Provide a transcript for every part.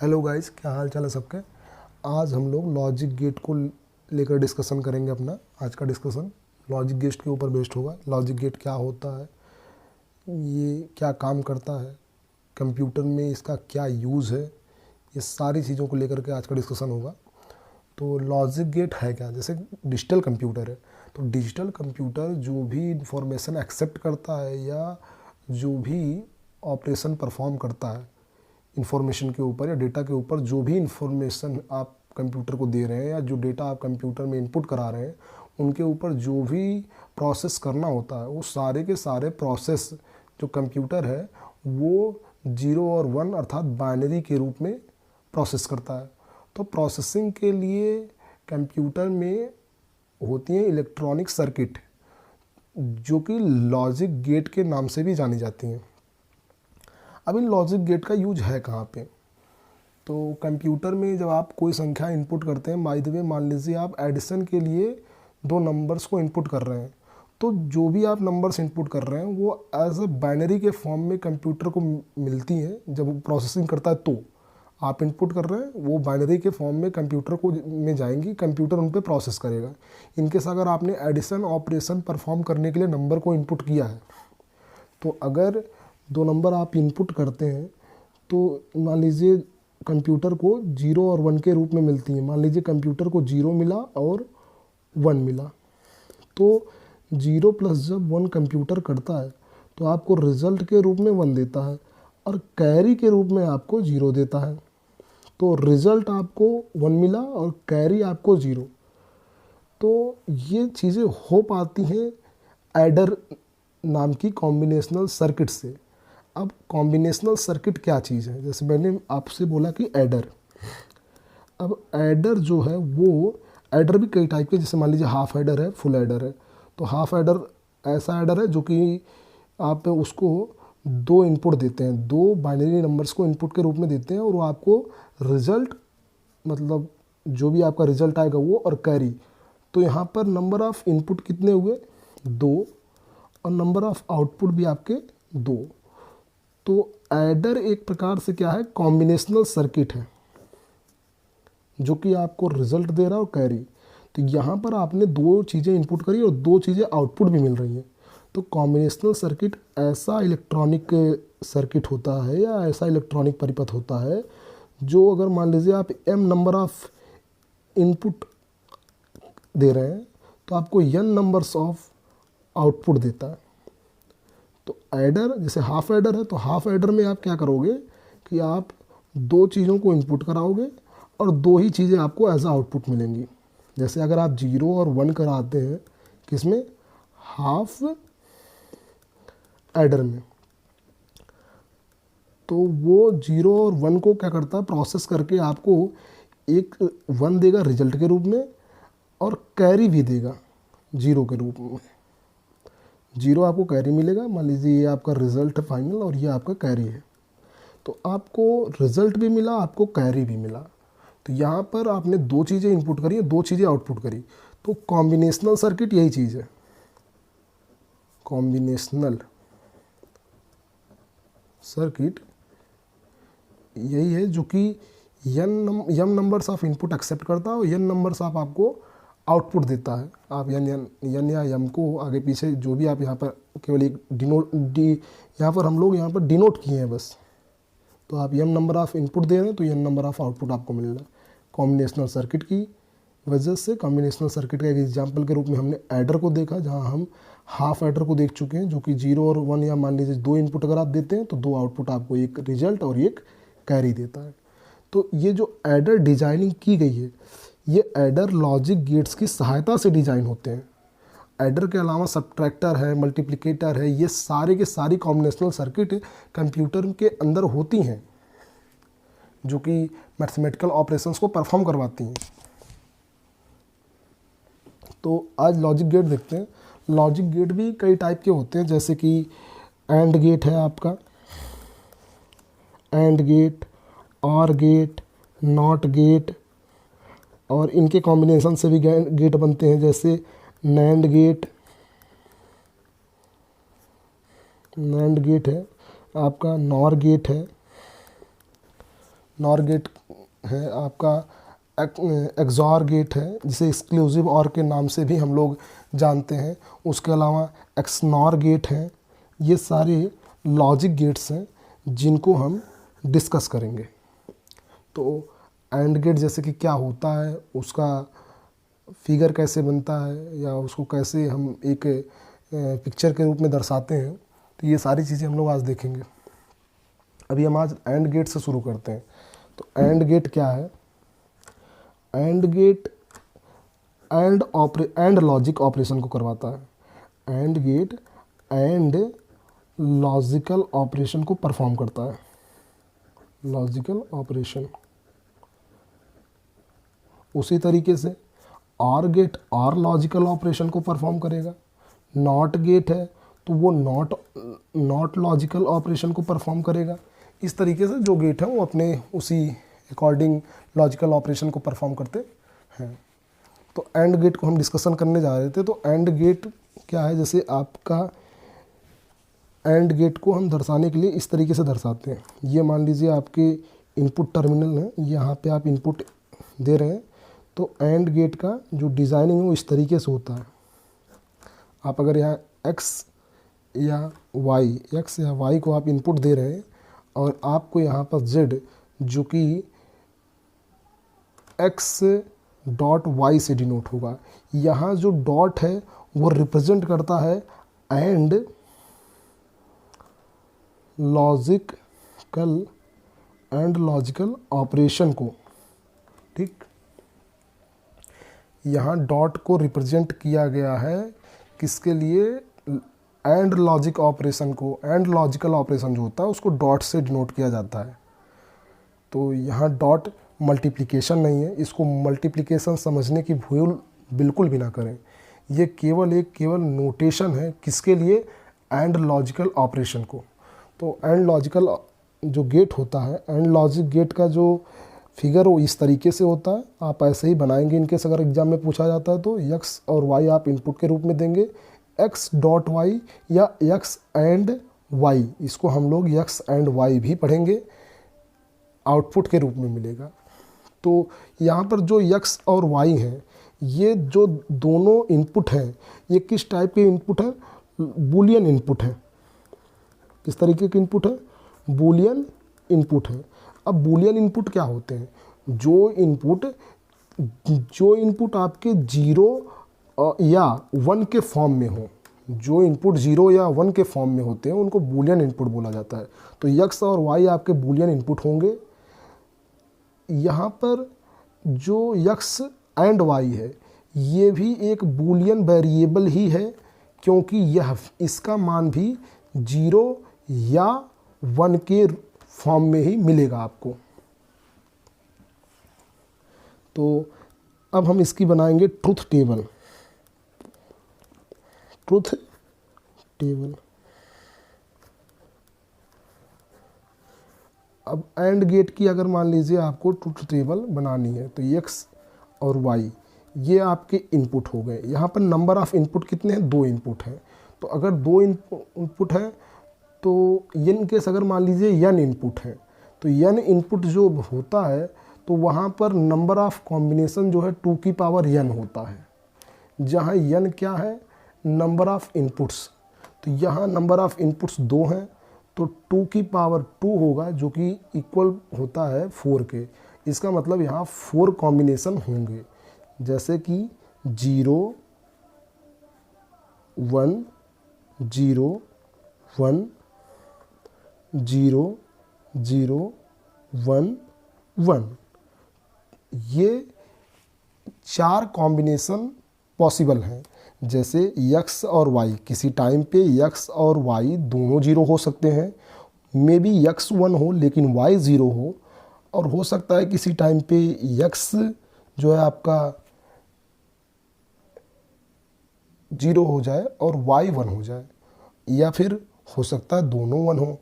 Hello guys, क्या हाल चाल है सबके। आज हम लोग लॉजिक गेट को लेकर डिस्कशन करेंगे। अपना आज का डिस्कशन लॉजिक गेट के ऊपर बेस्ड होगा। लॉजिक गेट क्या होता है, ये क्या काम करता है, कंप्यूटर में इसका क्या यूज़ है, ये सारी चीज़ों को लेकर के आज का डिस्कशन होगा। तो लॉजिक गेट है क्या, जैसे डिजिटल कंप्यूटर है तो डिजिटल कंप्यूटर जो भी इंफॉर्मेशन एक्सेप्ट करता है या जो भी ऑपरेशन परफॉर्म करता है इंफॉर्मेशन के ऊपर या डेटा के ऊपर, जो भी इंफॉर्मेशन आप कंप्यूटर को दे रहे हैं या जो डेटा आप कंप्यूटर में इनपुट करा रहे हैं उनके ऊपर जो भी प्रोसेस करना होता है वो सारे के सारे प्रोसेस जो कंप्यूटर है वो 0 और 1 अर्थात बाइनरी के रूप में प्रोसेस करता है। तो प्रोसेसिंग के लिए कंप्यूटर में होती हैं इलेक्ट्रॉनिक सर्किट जो कि लॉजिक गेट के नाम से भी जानी जाती हैं। अब इन लॉजिक गेट का यूज है कहाँ पे, तो कंप्यूटर में जब आप कोई संख्या इनपुट करते हैं, बाय द वे मान लीजिए आप एडिशन के लिए दो नंबर्स को इनपुट कर रहे हैं, तो जो भी आप नंबर्स इनपुट कर रहे हैं वो एज अ बाइनरी के फॉर्म में कंप्यूटर को मिलती हैं। जब वो प्रोसेसिंग करता है तो आप इनपुट कर रहे हैं, वो बाइनरी के फॉर्म में कंप्यूटर को में जाएंगी, कंप्यूटर उन पर प्रोसेस करेगा। इनकेस अगर आपने एडिशन ऑपरेशन परफॉर्म करने के लिए नंबर को इनपुट किया है, तो अगर दो नंबर आप इनपुट करते हैं तो मान लीजिए कंप्यूटर को 0 और 1 के रूप में मिलती है। मान लीजिए कंप्यूटर को 0 मिला और 1 मिला, तो 0 प्लस जब 1 कंप्यूटर करता है तो आपको रिजल्ट के रूप में 1 देता है और कैरी के रूप में आपको 0 देता है। तो रिजल्ट आपको 1 मिला और कैरी आपको 0। तो ये चीज़ें हो पाती हैं एडर नाम की कॉम्बिनेशनल सर्किट से। अब कॉम्बिनेशनल सर्किट क्या चीज़ है, जैसे मैंने आपसे बोला कि एडर। अब एडर जो है वो एडर भी कई टाइप के, जैसे मान लीजिए हाफ एडर है, फुल एडर है। तो हाफ एडर ऐसा एडर है जो कि आप उसको दो इनपुट देते हैं, दो बाइनरी नंबर्स को इनपुट के रूप में देते हैं और वो आपको रिजल्ट, मतलब जो भी आपका रिजल्ट आएगा वो और कैरी। तो यहाँ पर नंबर ऑफ़ इनपुट कितने हुए, 2, और नंबर ऑफ़ आउटपुट भी आपके 2। तो एडर एक प्रकार से क्या है, कॉम्बिनेशनल सर्किट है जो कि आपको रिजल्ट दे रहा है और कैरी। तो यहाँ पर आपने दो चीज़ें इनपुट करी और दो चीज़ें आउटपुट भी मिल रही हैं। तो कॉम्बिनेशनल सर्किट ऐसा इलेक्ट्रॉनिक सर्किट होता है या ऐसा इलेक्ट्रॉनिक परिपथ होता है जो अगर मान लीजिए आप m नंबर ऑफ इनपुट दे रहे हैं तो आपको n नंबर्स ऑफ आउटपुट देता है। तो एडर जैसे हाफ एडर है, तो हाफ एडर में आप क्या करोगे कि आप दो चीज़ों को इनपुट कराओगे और दो ही चीज़ें आपको एज आउटपुट मिलेंगी। जैसे अगर आप 0 और 1 कराते हैं किसमें, हाफ एडर में, तो वो 0 और 1 को क्या करता है, प्रोसेस करके आपको एक 1 देगा रिजल्ट के रूप में और कैरी भी देगा 0 के रूप में। 0 आपको कैरी मिलेगा, मान लीजिए ये आपका रिजल्ट है फाइनल और ये आपका कैरी है। तो आपको रिजल्ट भी मिला, आपको कैरी भी मिला। तो यहाँ पर आपने दो चीज़ें इनपुट करी, दो चीज़ें आउटपुट करी। तो कॉम्बिनेशनल सर्किट यही चीज़ है, कॉम्बिनेशनल सर्किट यही है जो कि यम नंबर्स ऑफ इनपुट एक्सेप्ट करता है और यन नंबर्स ऑफ आपको आउटपुट देता है। आप यन या यम को आगे पीछे जो भी आप यहाँ पर केवल एक यहाँ पर हम लोग यहाँ पर डिनोट किए हैं बस। तो आप यम नंबर ऑफ इनपुट दे रहे हैं तो यन नंबर ऑफ आउटपुट आपको मिल रहा है। कॉम्बिनेशनल सर्किट की वजह से, कॉम्बिनेशनल सर्किट का एक एग्जाम्पल के रूप में हमने एडर को देखा, जहाँ हम हाफ एडर को देख चुके हैं जो कि 0 और 1 या मान लीजिए दो इनपुट अगर आप देते हैं तो दो आउटपुट आपको, एक रिजल्ट और एक कैरी देता है। तो ये जो एडर डिजाइनिंग की गई है, ये एडर लॉजिक गेट्स की सहायता से डिज़ाइन होते हैं। एडर के अलावा सब्ट्रैक्टर है, मल्टीप्लिकेटर है, ये सारे के सारी कॉम्बिनेशनल सर्किट कंप्यूटर के अंदर होती हैं जो कि मैथमेटिकल ऑपरेशंस को परफॉर्म करवाती हैं। तो आज लॉजिक गेट देखते हैं। लॉजिक गेट भी कई टाइप के होते हैं, जैसे कि एंड गेट है आपका, एंड गेट, और गेट, नॉट गेट, और इनके कॉम्बिनेशन से भी गेट बनते हैं, जैसे नैंड गेट, नैंड गेट है आपका, नॉर गेट है, नॉर गेट है आपका, एक्सॉर गेट है जिसे एक्सक्लूसिव और के नाम से भी हम लोग जानते हैं, उसके अलावा एक्सनॉर गेट है। ये सारे लॉजिक गेट्स हैं जिनको हम डिस्कस करेंगे। तो एंड गेट जैसे कि क्या होता है, उसका फिगर कैसे बनता है, या उसको कैसे हम एक पिक्चर के रूप में दर्शाते हैं, तो ये सारी चीज़ें हम लोग आज देखेंगे। अभी हम आज एंड गेट से शुरू करते हैं। तो एंड गेट क्या है? And gate and logic operation को करवाता है। And gate and logical operation को परफॉर्म करता है। Logical operation. उसी तरीके से ऑर गेट और लॉजिकल ऑपरेशन को परफॉर्म करेगा। नॉट गेट है तो वो नॉट लॉजिकल ऑपरेशन को परफॉर्म करेगा। इस तरीके से जो गेट है वो अपने उसी अकॉर्डिंग लॉजिकल ऑपरेशन को परफॉर्म करते हैं। तो एंड गेट को हम डिस्कशन करने जा रहे थे। तो एंड गेट क्या है? जैसे आपका एंड गेट को हम दर्शाने के लिए इस तरीके से दर्शाते हैं। ये मान लीजिए आपके इनपुट टर्मिनल है, यहाँ पे आप इनपुट दे रहे हैं। तो एंड गेट का जो डिज़ाइनिंग है वो इस तरीके से होता है। आप अगर यहाँ एक्स या वाई को आप इनपुट दे रहे हैं और आपको यहाँ पर जेड जो कि एक्स डॉट वाई से डिनोट होगा, यहाँ जो डॉट है वो रिप्रेजेंट करता है एंड लॉजिकल ऑपरेशन को। ठीक, यहाँ डॉट को रिप्रेजेंट किया गया है किसके लिए? एंड लॉजिक ऑपरेशन को। एंड लॉजिकल ऑपरेशन जो होता है उसको डॉट से डिनोट किया जाता है। तो यहाँ डॉट मल्टीप्लिकेशन नहीं है, इसको मल्टीप्लिकेशन समझने की भूल बिल्कुल भी ना करें। ये केवल नोटेशन है किसके लिए? एंड लॉजिकल ऑपरेशन को। तो एंड लॉजिकल जो गेट होता है, एंड लॉजिक गेट का जो फिगर वो इस तरीके से होता है। आप ऐसे ही बनाएंगे इनकेस अगर एग्जाम में पूछा जाता है तो एक्स और वाई आप इनपुट के रूप में देंगे, एक्स डॉट वाई या एक्स एंड वाई, इसको हम लोग एक्स एंड वाई भी पढ़ेंगे, आउटपुट के रूप में मिलेगा। तो यहाँ पर जो एक्स और वाई हैं, ये जो दोनों इनपुट हैं, ये किस टाइप के इनपुट हैं? बूलियन इनपुट है। किस तरीके के इनपुट है? बूलियन इनपुट है। अब बूलियन इनपुट क्या होते हैं? जो इनपुट आपके 0 या 1 के फॉर्म में हो, जो इनपुट 0 या 1 के फॉर्म में होते हैं उनको बूलियन इनपुट बोला जाता है। तो एक्स और वाई आपके बूलियन इनपुट होंगे। यहाँ पर जो एक्स एंड वाई है ये भी एक बूलियन वेरिएबल ही है, क्योंकि इसका मान भी 0 या 1 के फॉर्म में ही मिलेगा आपको। तो अब हम इसकी बनाएंगे ट्रुथ टेबल। Truth table. अब एंड गेट की अगर मान लीजिए आपको ट्रुथ टेबल बनानी है, तो एक्स और वाई ये आपके इनपुट हो गए। यहाँ पर नंबर ऑफ इनपुट कितने हैं? 2 इनपुट हैं। तो अगर 2 इनपुट है तो एन केस अगर मान लीजिए n इनपुट है, तो n इनपुट जो होता है तो वहाँ पर नंबर ऑफ कॉम्बिनेशन जो है 2 की पावर n होता है। जहाँ n क्या है? Number of inputs. तो यहाँ नंबर ऑफ इनपुट्स 2 हैं, तो 2 की पावर 2 होगा जो कि इक्वल होता है 4 के। इसका मतलब यहाँ 4 कॉम्बिनेशन होंगे, जैसे कि 0 1 0 1 0 0 1 1। ये 4 कॉम्बिनेशन पॉसिबल हैं। जैसे x और y, किसी टाइम पे x और y दोनों 0 हो सकते हैं, मे बी x 1 हो लेकिन y 0 हो, और हो सकता है किसी टाइम पे x जो है आपका 0 हो जाए और y 1 हो जाए, या फिर हो सकता है दोनों 1 हो।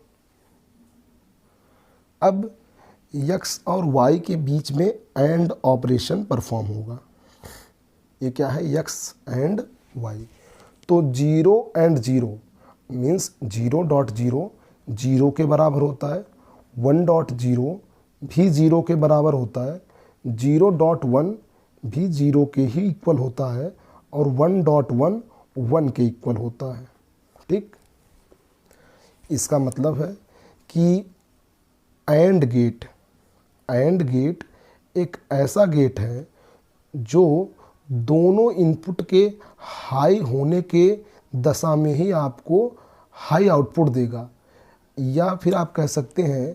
अब x और y के बीच में एंड ऑपरेशन परफॉर्म होगा। ये क्या है? x and y। तो 0 एंड 0 मीन्स 0.0 0 के बराबर होता है, 1.0 भी 0 के बराबर होता है, 0.1 भी 0 के ही इक्वल होता है और 1.1 1 के इक्वल होता है। ठीक, इसका मतलब है कि एंड गेट एक ऐसा गेट है जो दोनों इनपुट के हाई होने के दशा में ही आपको हाई आउटपुट देगा, या फिर आप कह सकते हैं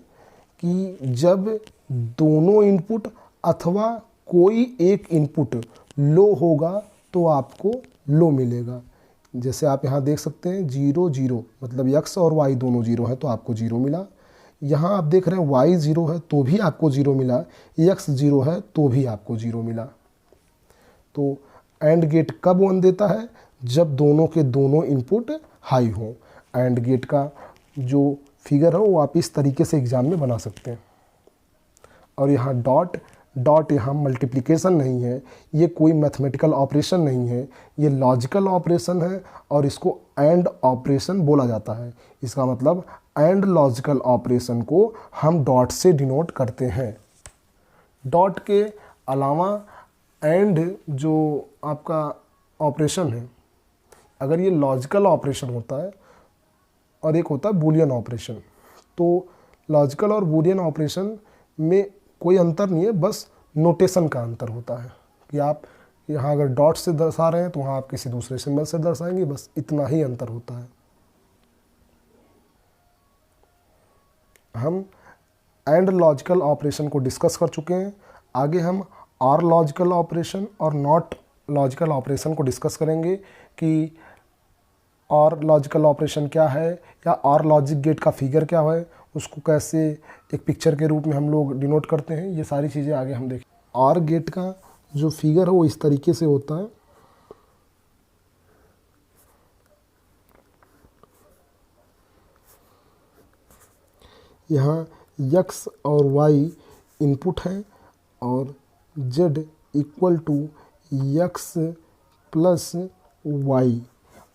कि जब दोनों इनपुट अथवा कोई एक इनपुट लो होगा तो आपको लो मिलेगा। जैसे आप यहाँ देख सकते हैं 0 0, मतलब x और y दोनों 0 है तो आपको 0 मिला। यहाँ आप देख रहे हैं y 0 है तो भी आपको 0 मिला, x 0 है तो भी आपको 0 मिला। तो एंड गेट कब 1 देता है? जब दोनों के दोनों इनपुट हाई हो। एंड गेट का जो फिगर है वो आप इस तरीके से एग्जाम में बना सकते हैं। और यहाँ डॉट यहाँ मल्टीप्लिकेशन नहीं है, ये कोई मैथमेटिकल ऑपरेशन नहीं है, ये लॉजिकल ऑपरेशन है और इसको एंड ऑपरेशन बोला जाता है। इसका मतलब एंड लॉजिकल ऑपरेशन को हम डॉट से डिनोट करते हैं। डॉट के अलावा एंड जो आपका ऑपरेशन है, अगर ये लॉजिकल ऑपरेशन होता है और एक होता है बूलियन ऑपरेशन, तो लॉजिकल और बूलियन ऑपरेशन में कोई अंतर नहीं है, बस नोटेशन का अंतर होता है कि आप यहाँ अगर डॉट से दर्शा रहे हैं तो वहाँ आप किसी दूसरे सिंबल से दर्शाएंगे, बस इतना ही अंतर होता है। हम एंड लॉजिकल ऑपरेशन को डिस्कस कर चुके हैं। आगे हम आर लॉजिकल ऑपरेशन और नॉट लॉजिकल ऑपरेशन को डिस्कस करेंगे कि और लॉजिकल ऑपरेशन क्या है या और लॉजिक गेट का फिगर क्या है, उसको कैसे एक पिक्चर के रूप में हम लोग डिनोट करते हैं, ये सारी चीज़ें आगे हम देखें। और गेट का जो फिगर है वो इस तरीके से होता है। यहाँ x और y इनपुट है और z equal to x plus y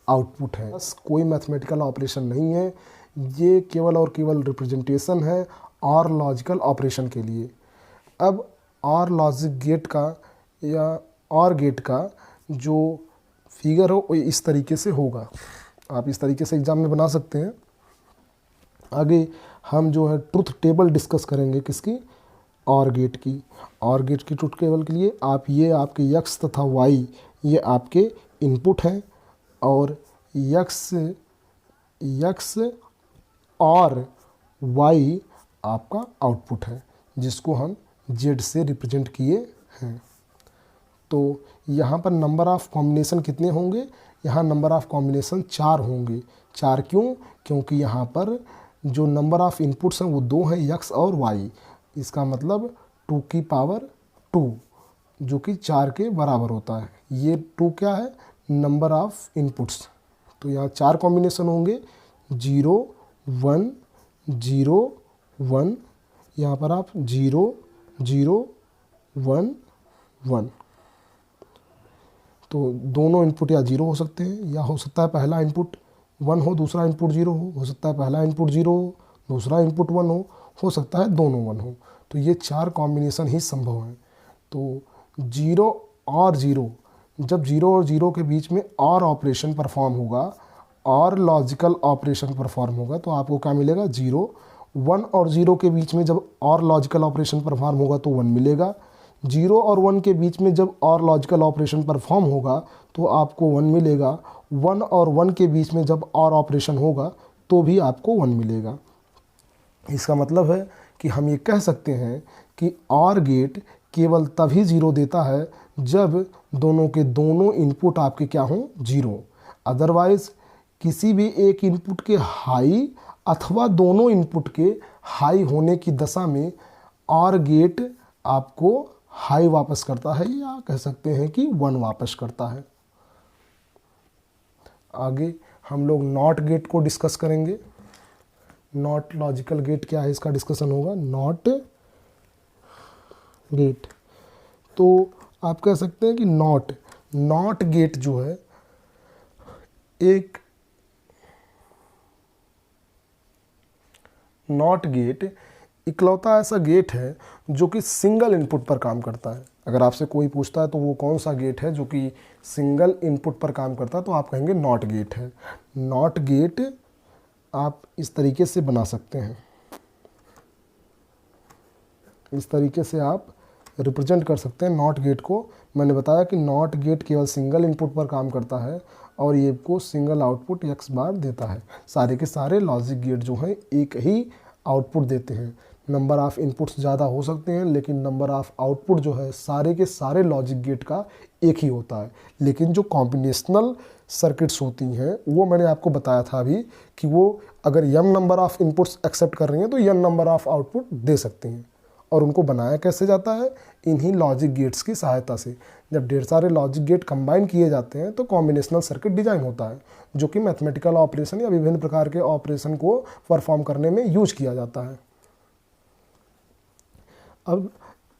output है। बस कोई मैथमेटिकल ऑपरेशन नहीं है, ये केवल और केवल रिप्रेजेंटेशन है और लॉजिकल ऑपरेशन के लिए। अब और लॉजिक गेट का या और गेट का जो फिगर हो वो इस तरीके से होगा। आप इस तरीके से एग्जाम में बना सकते हैं। आगे हम जो है ट्रुथ टेबल डिस्कस करेंगे किसकी? और गेट की। और गेट की ट्रुथ टेबल के लिए आप ये आपके x तथा y ये आपके इनपुट हैं और x और y आपका आउटपुट है, जिसको हम z से रिप्रेजेंट किए हैं। तो यहाँ पर नंबर ऑफ़ कॉम्बिनेशन कितने होंगे? यहाँ नंबर ऑफ़ कॉम्बिनेशन 4 होंगे। 4 क्यों? क्योंकि यहाँ पर जो नंबर ऑफ़ इनपुट्स हैं वो 2 हैं, x और y। इसका मतलब 2 की पावर 2 जो कि 4 के बराबर होता है। ये 2 क्या है? Number of inputs. तो यहाँ 4 कॉम्बिनेशन होंगे, 0 1 0 1। यहाँ पर आप 0 0 1 1। तो दोनों इनपुट या 0 हो सकते हैं या हो सकता है पहला इनपुट 1 हो दूसरा इनपुट 0 हो सकता है पहला इनपुट 0 हो दूसरा इनपुट 1 हो सकता है दोनों 1 हो। तो ये 4 कॉम्बिनेशन ही संभव हैं। तो 0 और 0, जब 0 और 0 के बीच में और ऑपरेशन परफॉर्म होगा और लॉजिकल ऑपरेशन परफॉर्म होगा तो आपको क्या मिलेगा? 0। 1 और 0 के बीच में जब और लॉजिकल ऑपरेशन परफॉर्म होगा तो 1 मिलेगा। 0 और 1 के बीच में जब और लॉजिकल ऑपरेशन परफॉर्म होगा तो आपको 1 मिलेगा। 1 और 1 के बीच में जब और ऑपरेशन होगा तो भी आपको 1 मिलेगा। इसका मतलब है कि हम ये कह सकते हैं कि और गेट केवल तभी 0 देता है जब दोनों के दोनों इनपुट आपके क्या हों? 0। अदरवाइज़ किसी भी एक इनपुट के हाई अथवा दोनों इनपुट के हाई होने की दशा में और गेट आपको हाई वापस करता है या कह सकते हैं कि 1 वापस करता है। आगे हम लोग नॉट गेट को डिस्कस करेंगे। नॉट लॉजिकल गेट क्या है इसका डिस्कशन होगा। नॉट गेट, तो आप कह सकते हैं कि नॉट गेट जो है एक नॉट गेट इकलौता ऐसा गेट है जो कि सिंगल इनपुट पर काम करता है। अगर आपसे कोई पूछता है तो वो कौन सा गेट है जो कि सिंगल इनपुट पर काम करता है, तो आप कहेंगे नॉट गेट है। नॉट गेट आप इस तरीके से बना सकते हैं, इस तरीके से आप रिप्रेजेंट कर सकते हैं नॉट गेट को। मैंने बताया कि नॉट गेट केवल सिंगल इनपुट पर काम करता है और ये को सिंगल आउटपुट x बार देता है। सारे के सारे लॉजिक गेट जो हैं एक ही आउटपुट देते हैं। नंबर ऑफ़ इनपुट्स ज़्यादा हो सकते हैं, लेकिन नंबर ऑफ़ आउटपुट जो है सारे के सारे लॉजिक गेट का एक ही होता है। लेकिन जो कॉम्बिनेशनल सर्किट्स होती हैं वो मैंने आपको बताया था अभी कि वो अगर m number of inputs accept कर रही हैं तो n नंबर ऑफ़ आउटपुट दे सकते हैं। और उनको बनाया कैसे जाता है? इन्हीं लॉजिक गेट्स की सहायता से। जब ढेर सारे लॉजिक गेट कंबाइन किए जाते हैं तो कॉम्बिनेशनल सर्किट डिजाइन होता है, जो कि मैथमेटिकल ऑपरेशन या विभिन्न प्रकार के ऑपरेशन को परफॉर्म करने में यूज किया जाता है। अब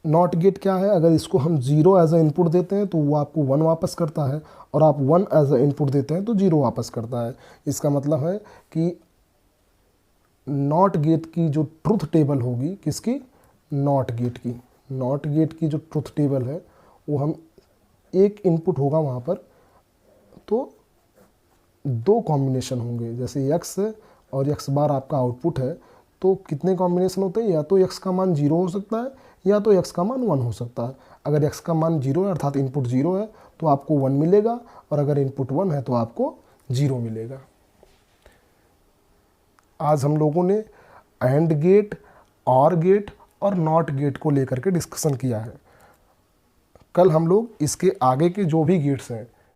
नॉट गेट क्या है? अगर इसको हम 0 एज ए इनपुट देते हैं तो वो आपको 1 वापस करता है, और आप 1 एज ए इनपुट देते हैं तो 0 वापस करता है। इसका मतलब है कि नॉट गेट की जो ट्रुथ टेबल होगी, किसकी? नॉट गेट की। नॉट गेट की जो ट्रुथ टेबल है वो हम एक इनपुट होगा वहाँ पर, तो 2 कॉम्बिनेशन होंगे। जैसे x और x बार आपका आउटपुट है, तो कितने कॉम्बिनेशन होते हैं? या तो x का मान 0 हो सकता है या तो x का मान 1 हो सकता है। अगर x का मान 0 है अर्थात इनपुट 0 है तो आपको 1 मिलेगा, और अगर इनपुट 1 है तो आपको 0 मिलेगा। आज हम लोगों ने एंड गेट, और गेट और नॉट गेट को लेकर के डिस्कशन किया है। कल हम लोग इसके आगे के जो भी गेट्स हैं